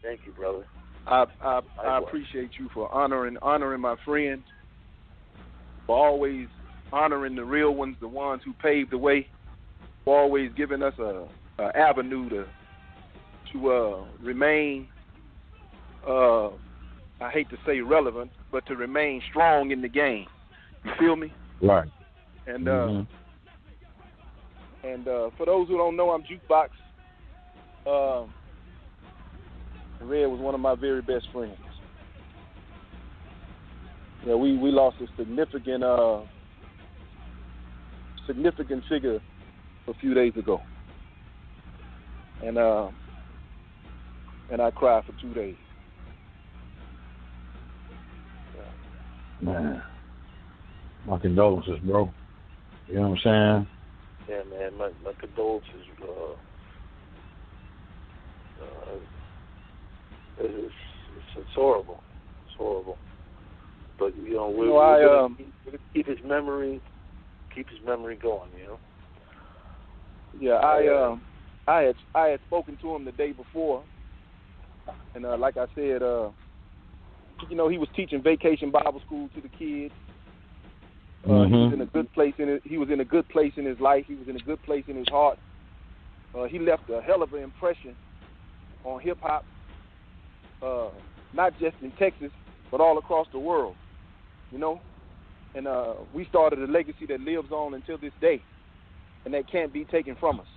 Thank you, brother. I appreciate you for honoring my friends, for always honoring the real ones, the ones who paved the way, for always giving us a avenue to remain. I hate to say relevant, but to remain strong in the game. You feel me? Right. And for those who don't know, I'm Juke Boxx. Red was one of my very best friends. Yeah, we lost a significant figure a few days ago, and I cried for 2 days. Man, my condolences, bro. You know what I'm saying? Yeah, man, my condolences. It's horrible. It's horrible. But we're gonna keep his memory going. You know. Yeah, I had spoken to him the day before, and like I said, he was teaching Vacation Bible School to the kids. He was in a good place he was in a good place in his life. He was in a good place in his heart. He left a hell of an impression on hip hop, not just in Texas, but all across the world. You know, and we started a legacy that lives on until this day, and that can't be taken from us.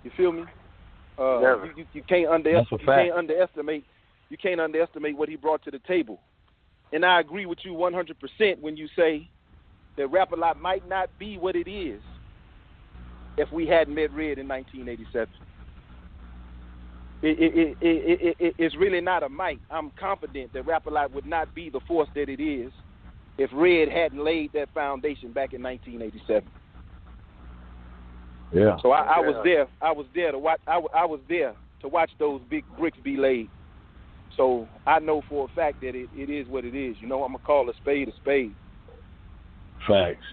You feel me? You can't underestimate. You can't underestimate what he brought to the table. And I agree with you 100% when you say that Rap-A-Lot might not be what it is if we hadn't met Red in 1987. It's really not a might. I'm confident that Rap-A-Lot would not be the force that it is if Red hadn't laid that foundation back in 1987. Yeah. So I was there. I was there to watch. I was there to watch those big bricks be laid. So I know for a fact that it is what it is. You know, I'm gonna call a spade a spade. Facts.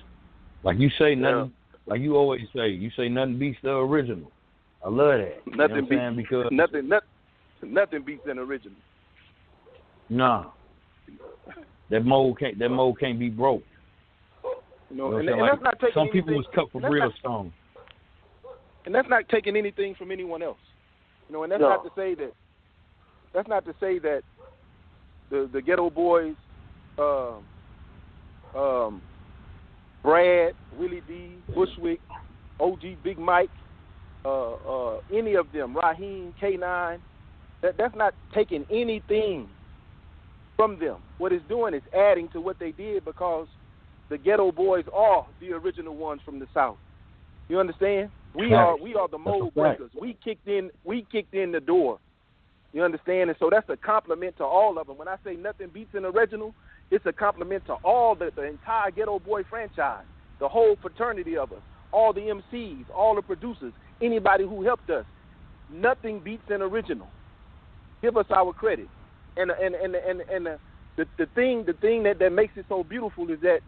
Like you say, nothing. Like you always say, you say nothing beats the original. I love that. Nothing beats an original. Nah. That mold can't be broke. You know, and like, that's not taking some anything, people was cut for real strong. And that's not taking anything from anyone else. You know, and that's not to say that the Ghetto Boys, Brad, Willie D, Bushwick, OG Big Mike, any of them, Raheem, K9, that's not taking anything from them. What it's doing is adding to what they did, because the Ghetto Boys are the original ones from the South. You understand? We are the mold breakers. We kicked in the door. You understand? And so that's a compliment to all of them. When I say nothing beats an original, it's a compliment to all the entire Ghetto Boy franchise, the whole fraternity of us, all the MCs, all the producers, anybody who helped us. Nothing beats an original. Give us our credit. And the thing that makes it so beautiful is that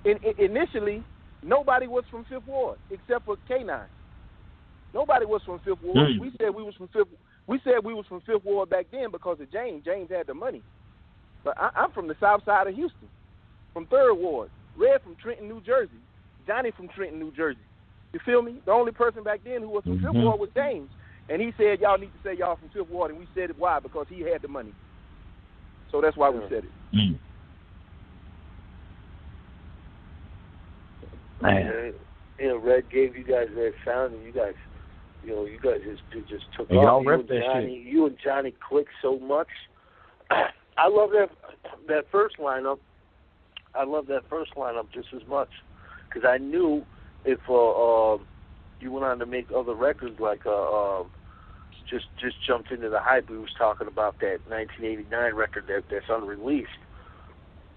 initially nobody was from Fifth Ward except for K9. Nobody was from Fifth Ward. We said we was from Fifth Ward back then because of James. James had the money. But I'm from the south side of Houston, from 3rd Ward. Red from Trenton, New Jersey. Johnny from Trenton, New Jersey. You feel me? The only person back then who was from Fifth Ward was James. And he said, y'all need to say y'all from Fifth Ward. And we said it. Why? Because he had the money. So that's why we said it. Man. You know, Red gave you guys that sound, and you guys just took and off. Y'all repped that shit. You and Johnny clicked so much. I love that first lineup. I love that first lineup just as much, because I knew if you went on to make other records like just jumped into the hype. We was talking about that 1989 record that's unreleased.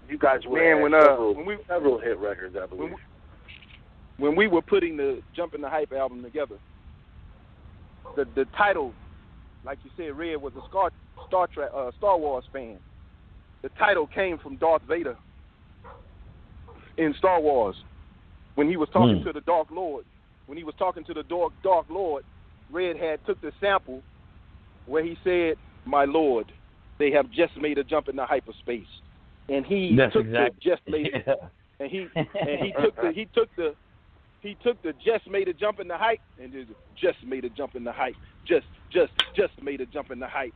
You guys were several hit records, I believe. When we were putting the Jump in the Hype album together, the title, like you said, Red was a Star Wars fan. The title came from Darth Vader in Star Wars when he was talking to the Dark Lord. When he was talking to the Dark Lord, Red had took the sample where he said, "My Lord, they have just made a jump into hyperspace," and he took the just made, and he took the just made a jump in the height, and just made a jump in the height, just made a jump in the height,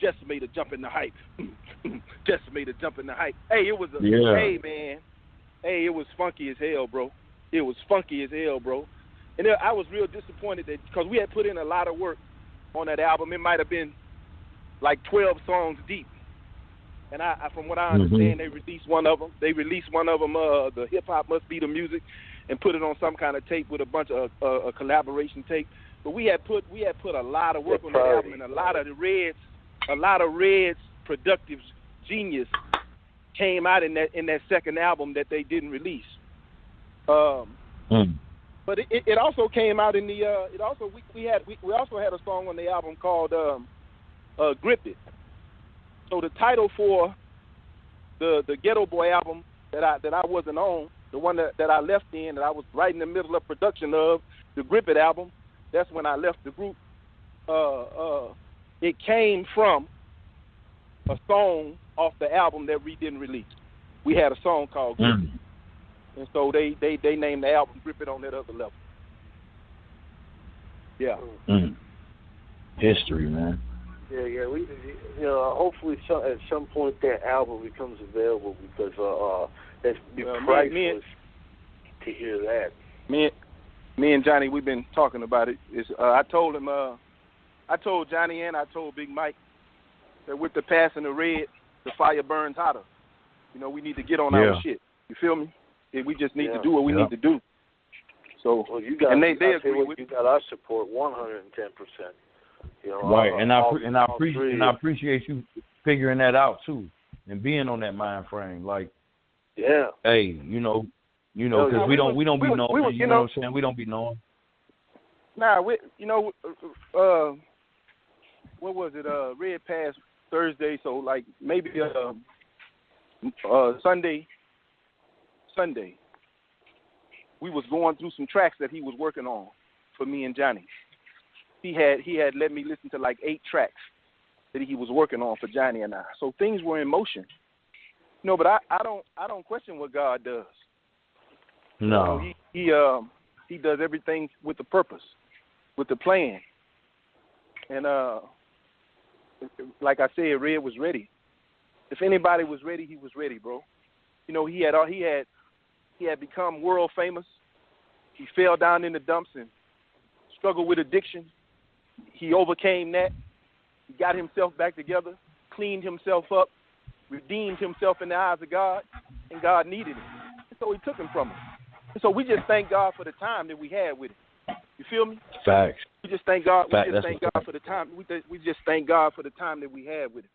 just made a jump in the height, just made a jump in the height. Hey, it was hey man, hey, it was funky as hell, bro. It was funky as hell, bro. And I was real disappointed that because we had put in a lot of work on that album. It might have been like 12 songs deep. And I from what I understand, they released one of them. The Hip Hop Must Be the Music, and put it on some kind of tape with a bunch of a collaboration tape. But we had put a lot of work on that album, and a lot of Red's productive genius came out in that second album that they didn't release. But it also came out in the we also had a song on the album called Grip It. So the title for the Ghetto Boy album that I wasn't on, the one that I left in, that I was right in the middle of production of, the Grip It album, that's when I left the group. It came from a song off the album that we didn't release. We had a song called Grip It. And so they named the album Grip It on that other level. Yeah. History, man. Yeah. We, hopefully at some point that album becomes available, because that's priceless to hear that. Me and Johnny, we've been talking about it. I told Johnny and I told Big Mike that with the passing of Red, the fire burns hotter. We need to get on our shit. You feel me? We just need to do what we need to do. So, you got, and they agree with you got our support 110%. Right, and I appreciate you figuring that out too, and being on that mind frame. Like, hey, because we don't be knowing. You know what I'm saying? We don't be knowing. Nah, what was it? Red passed Thursday, so like maybe Sunday, we was going through some tracks that he was working on for me and Johnny. He had let me listen to like 8 tracks that he was working on for Johnny and I. So things were in motion. But I don't question what God does. No. He does everything with the purpose, with the plan. And like I said, Red was ready. If anybody was ready, he was ready, bro. He had become world famous. He fell down in the dumps and struggled with addiction. He overcame that. He got himself back together, cleaned himself up, redeemed himself in the eyes of God, and God needed him. And so he took him from him. And so we just thank God for the time that we had with him. You feel me? Facts. We just thank God. We just thank God for the time. We just thank God for the time that we had with him.